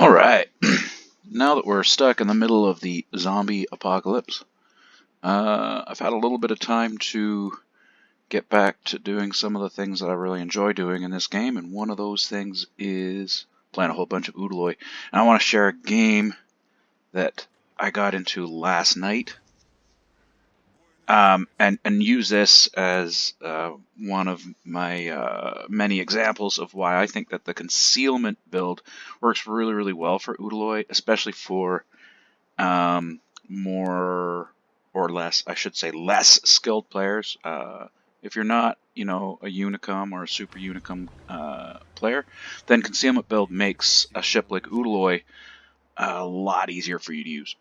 Alright, now that we're stuck in the middle of the zombie apocalypse, I've had a little bit of time to get back to doing some of the things that I really enjoy doing in this game, and one of those things is playing a whole bunch of Udaloi. And I want to share a game that I got into last night, and use this as one of my many examples of why I think that the concealment build works really, really well for Udaloi, especially for more or less, I should say, less skilled players. If you're not, a Unicum or a Super Unicum player, then concealment build makes a ship like Udaloi a lot easier for you to use.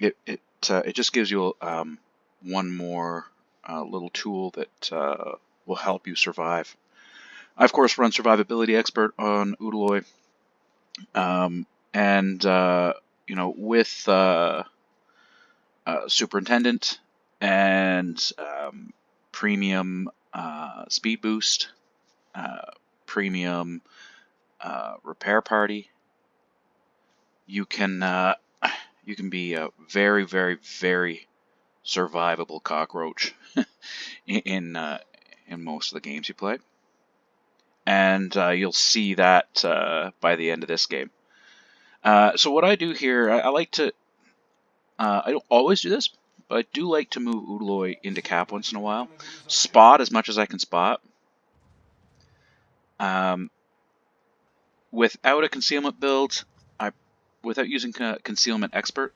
It just gives you one more little tool that will help you survive. I, of course, run Survivability Expert on Udaloi, and with Superintendent and Premium Speed Boost, Premium Repair Party, you can be a very, very, very survivable cockroach in most of the games you play, and you'll see that by the end of this game. So what I do here, I like to. I don't always do this, but I do like to move Udaloi into cap once in a while. Spot as much as I can spot. Without a concealment build, without using concealment expert,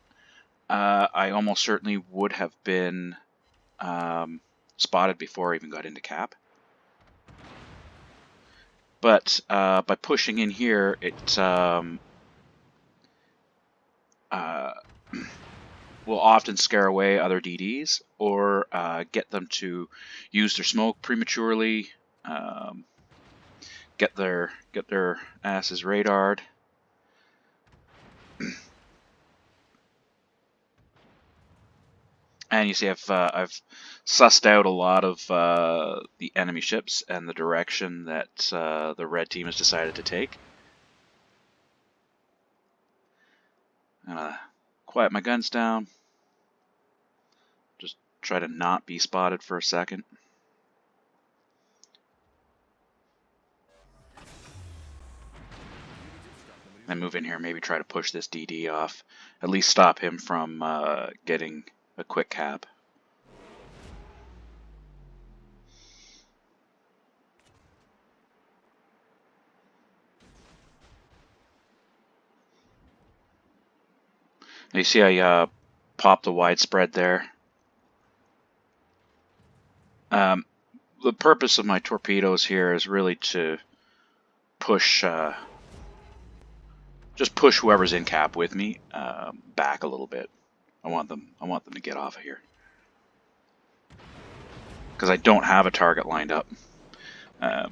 I almost certainly would have been spotted before I even got into cap. But by pushing in here, it will often scare away other DDs or get them to use their smoke prematurely, get their asses radared. And you see, I've sussed out a lot of the enemy ships and the direction that the red team has decided to take. Quiet my guns down. Just try to not be spotted for a second. And move in here, maybe try to push this DD off. At least stop him from getting a quick cap. You see I popped a widespread there. The purpose of my torpedoes here is really to push, just push whoever's in cap with me back a little bit. I want them to get off of here because I don't have a target lined up. So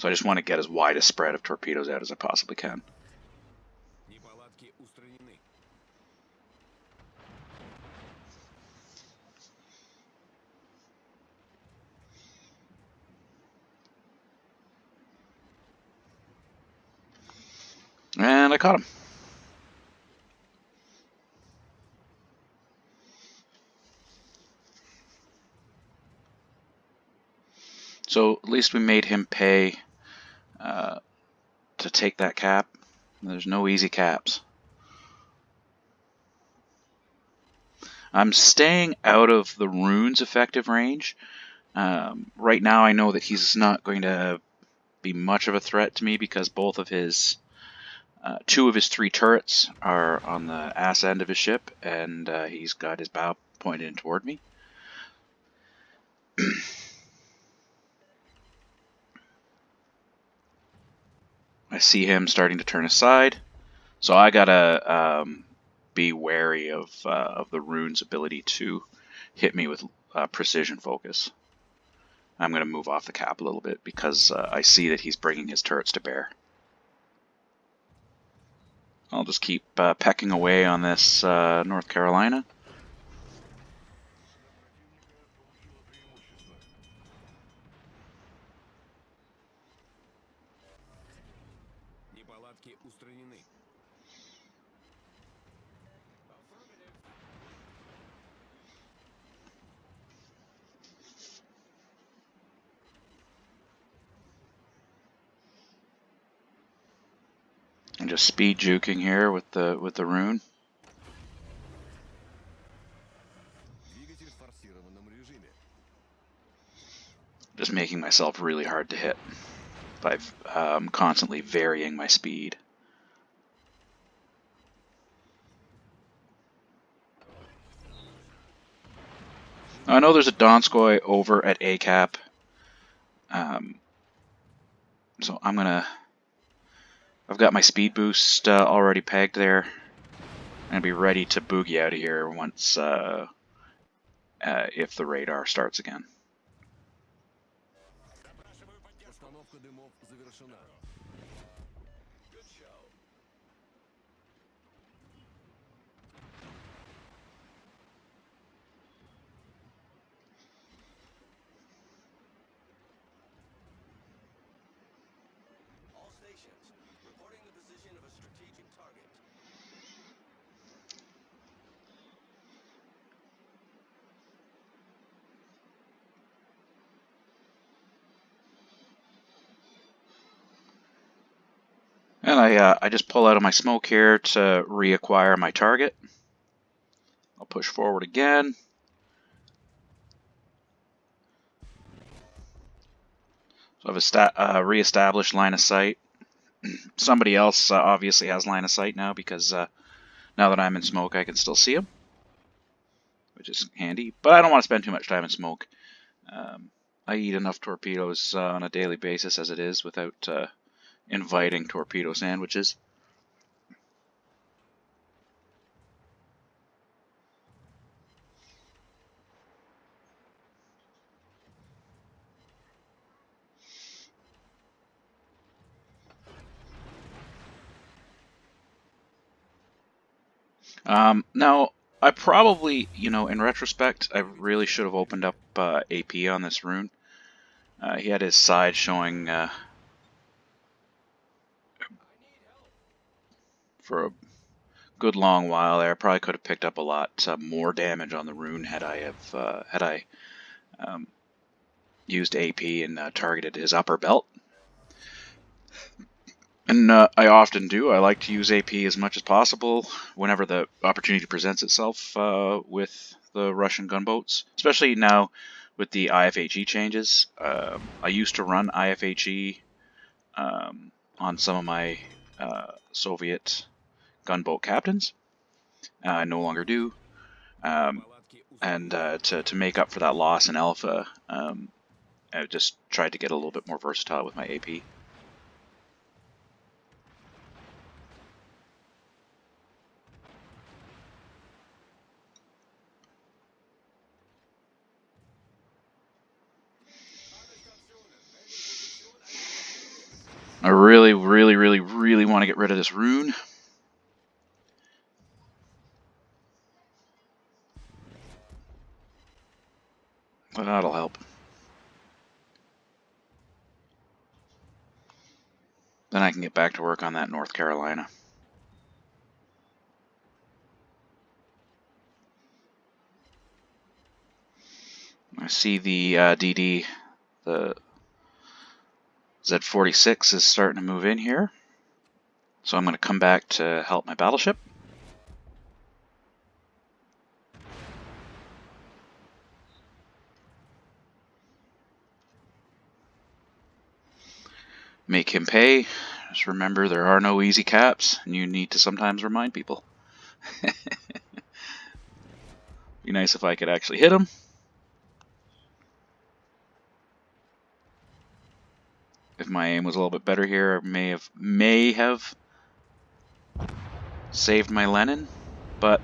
I just want to get as wide a spread of torpedoes out as I possibly can. And I caught him. So at least we made him pay to take that cap. There's no easy caps. I'm staying out of the runes effective range. Right now I know that he's not going to be much of a threat to me because both of his two of his three turrets are on the ass end of his ship, and he's got his bow pointed in toward me. I see him starting to turn aside, so I gotta be wary of the rune's ability to hit me with precision focus. I'm gonna move off the cap a little bit because I see that he's bringing his turrets to bear. I'll just keep pecking away on this North Carolina. And just speed juking here with the rune. Just making myself really hard to hit by constantly varying my speed. I know there's a Donskoy over at ACAP, so I've got my speed boost already pegged there, and be ready to boogie out of here once if the radar starts again. And I just pull out of my smoke here to reacquire my target. I'll push forward again. So I've reestablished line of sight. Somebody else obviously has line of sight now because now that I'm in smoke, I can still see him, which is handy. But I don't want to spend too much time in smoke. I eat enough torpedoes on a daily basis as it is without inviting torpedo sandwiches. Now, I probably, in retrospect, I really should have opened up AP on this rune. He had his side showing for a good long while there. I probably could have picked up a lot more damage on the rune had I used AP and targeted his upper belt. And I often do. I like to use AP as much as possible whenever the opportunity presents itself with the Russian gunboats, especially now with the IFHE changes. I used to run IFHE on some of my Soviet gunboat captains. I no longer do. And to make up for that loss in Alpha, I just tried to get a little bit more versatile with my AP. I really, really, really, really want to get rid of this rune. But that'll help. Then I can get back to work on that North Carolina. I see the DD, the Z46 is starting to move in here. So I'm going to come back to help my battleship. Make him pay. Just remember there are no easy caps, and you need to sometimes remind people. Be nice if I could actually hit him. If my aim was a little bit better here, I may have saved my Lenin, but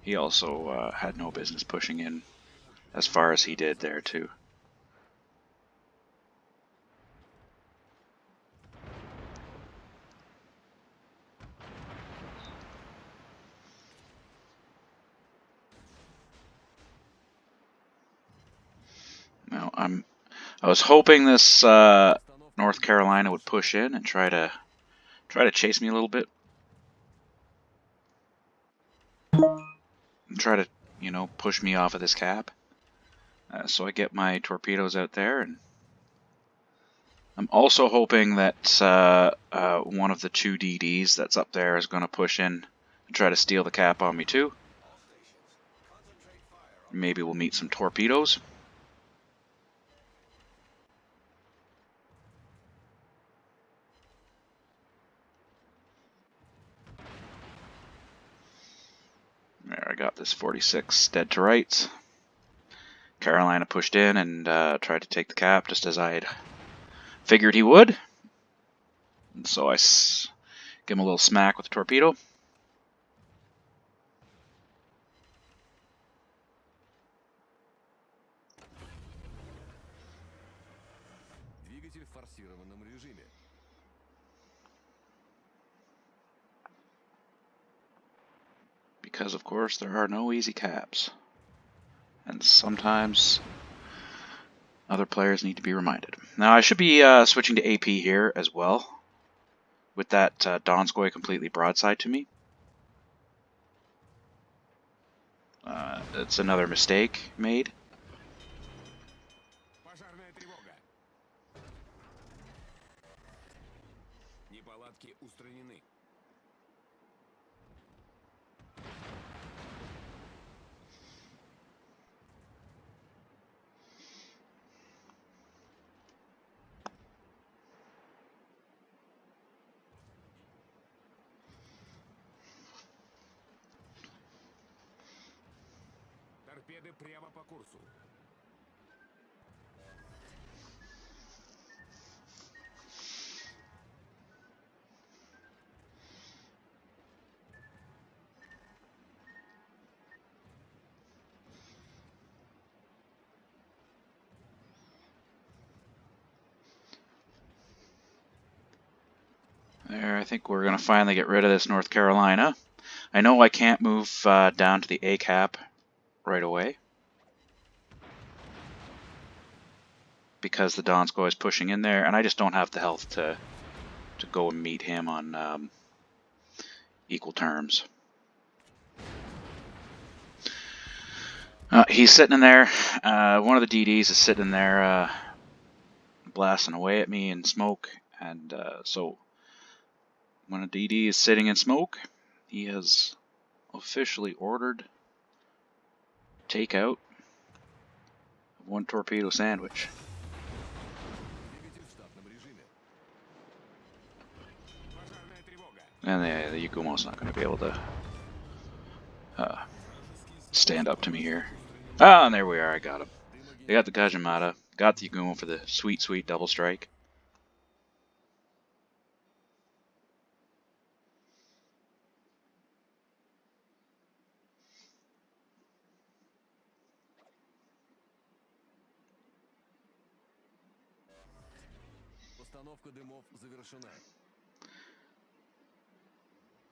he also had no business pushing in as far as he did there too. Now I was hoping this North Carolina would push in and try to chase me a little bit. And try to, you know, push me off of this cap. So I get my torpedoes out there, and I'm also hoping that one of the two DDs that's up there is going to push in and try to steal the cap on me too. Maybe we'll meet some torpedoes. There, I got this 46 dead to rights. Carolina pushed in and tried to take the cap just as I had figured he would. And so I give him a little smack with the torpedo. Because, of course, there are no easy caps. And sometimes other players need to be reminded. Now, I should be switching to AP here as well, with that Donskoy completely broadside to me. It's another mistake made. There, I think we're going to finally get rid of this North Carolina. I know I can't move down to the A cap right away, because the Donskoy is pushing in there, and I just don't have the health to go and meet him on equal terms. He's sitting in there. One of the DDs is sitting in there blasting away at me in smoke, and so when a DD is sitting in smoke, he has officially ordered takeout of one torpedo sandwich. And the Yakumo's not going to be able to stand up to me here. Ah, and there we are. I got him. They got the Gajimata. Got the Yakumo for the sweet, sweet double strike.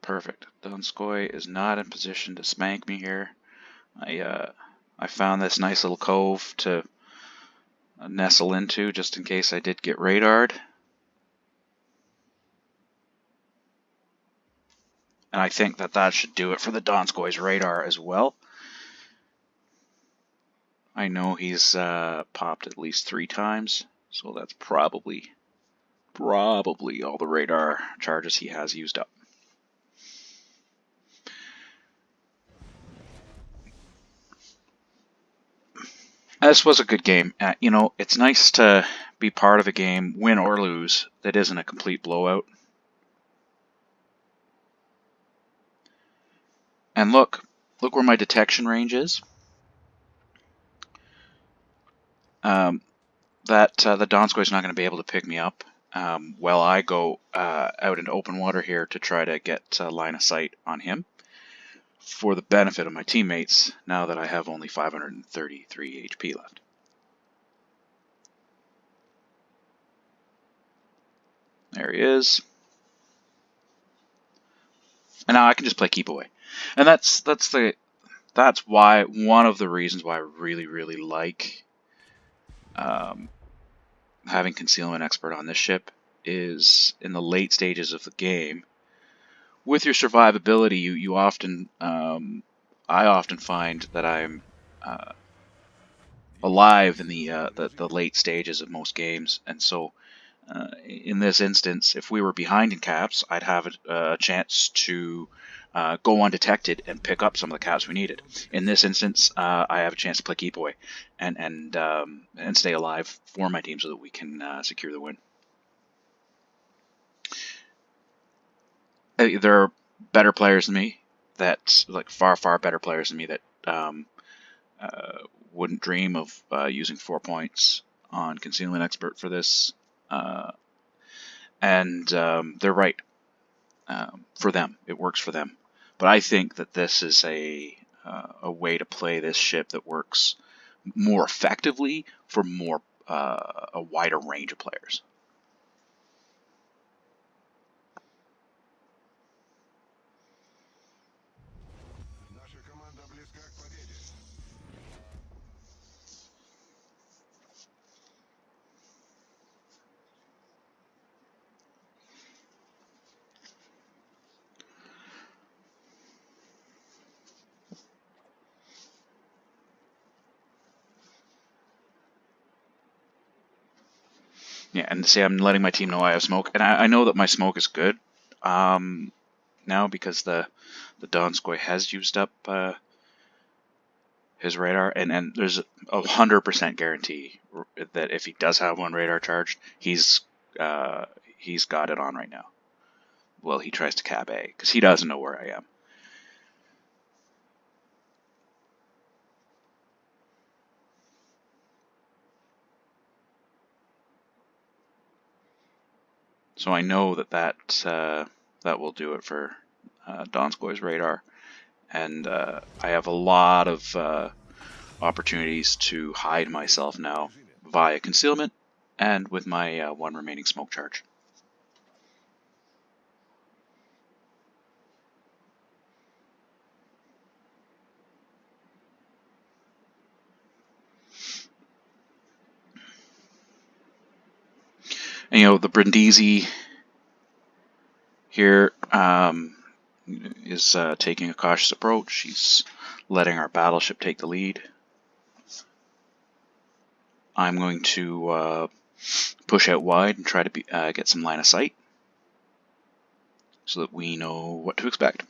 Perfect. Donskoy is not in position to spank me here. I found this nice little cove to nestle into just in case I did get radared. And I think that should do it for the Donskoy's radar as well. I know he's popped at least 3 times, so that's probably all the radar charges he has used up. This was a good game. You know, it's nice to be part of a game, win or lose, that isn't a complete blowout. And look where my detection range is. The Donskoy is not going to be able to pick me up while I go out into open water here to try to get line of sight on him for the benefit of my teammates now that I have only 533 HP left. There he is. And now I can just play keep away. And that's why, one of the reasons why I really like having Concealment Expert on this ship is in the late stages of the game. With your survivability, you often, I often find that I'm alive in the late stages of most games, and so in this instance, if we were behind in caps, I'd have a chance to go undetected and pick up some of the caps we needed. In this instance, I have a chance to play keep away and stay alive for my team so that we can secure the win. There are better players than me that, like far better players than me that wouldn't dream of using 4 points on Concealment Expert for this, and they're right. For them, it works for them. But I think that this is a way to play this ship that works more effectively for a wider range of players. Yeah, and see, I'm letting my team know I have smoke, and I know that my smoke is good now because the Donskoy has used up his radar, and there's a 100% guarantee that if he does have one radar charged, he's got it on right now. Well, he tries to cab A because he doesn't know where I am. So I know that will do it for Donskoy's radar, and I have a lot of opportunities to hide myself now via concealment and with my 1 remaining smoke charge. And the Brindisi here is taking a cautious approach. She's letting our battleship take the lead. I'm going to push out wide and try to get some line of sight so that we know what to expect.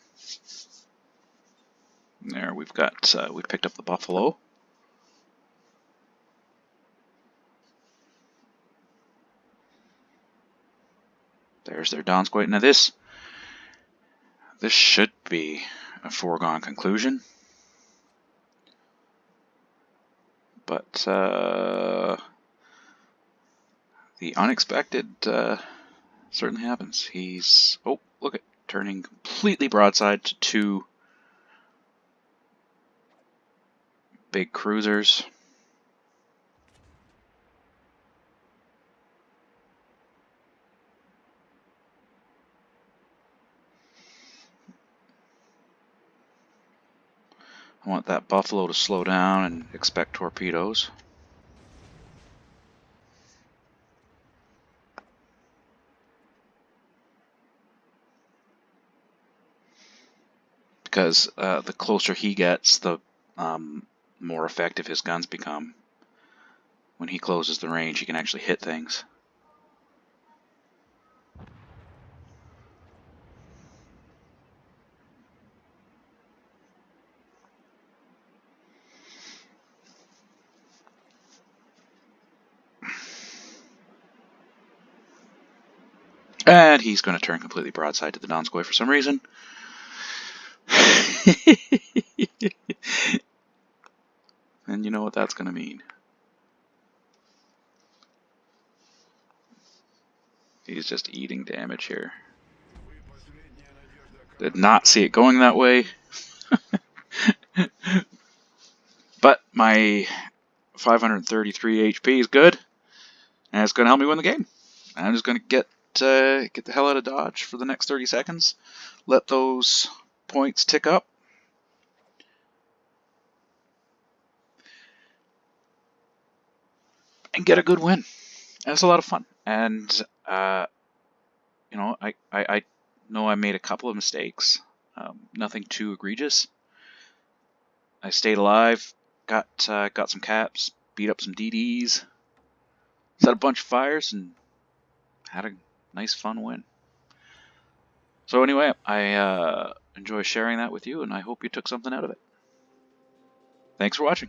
There, we've picked up the Buffalo. There's their Donskoy. Now this should be a foregone conclusion, but the unexpected certainly happens. He's look at turning completely broadside to 2 big cruisers. I want that Buffalo to slow down and expect torpedoes. Because the closer he gets, the more effective his guns become. When he closes the range, he can actually hit things. And he's going to turn completely broadside to the Donskoy for some reason. And you know what that's going to mean. He's just eating damage here. Did not see it going that way. But my 533 HP is good. And it's going to help me win the game. I'm just going to get the hell out of Dodge for the next 30 seconds. Let those points tick up. And get a good win. it was a lot of fun. And I know I made a couple of mistakes, nothing too egregious. I stayed alive, got some caps, beat up some DDs, set a bunch of fires, and had a nice fun win. So anyway, I enjoy sharing that with you, and I hope you took something out of it. Thanks for watching.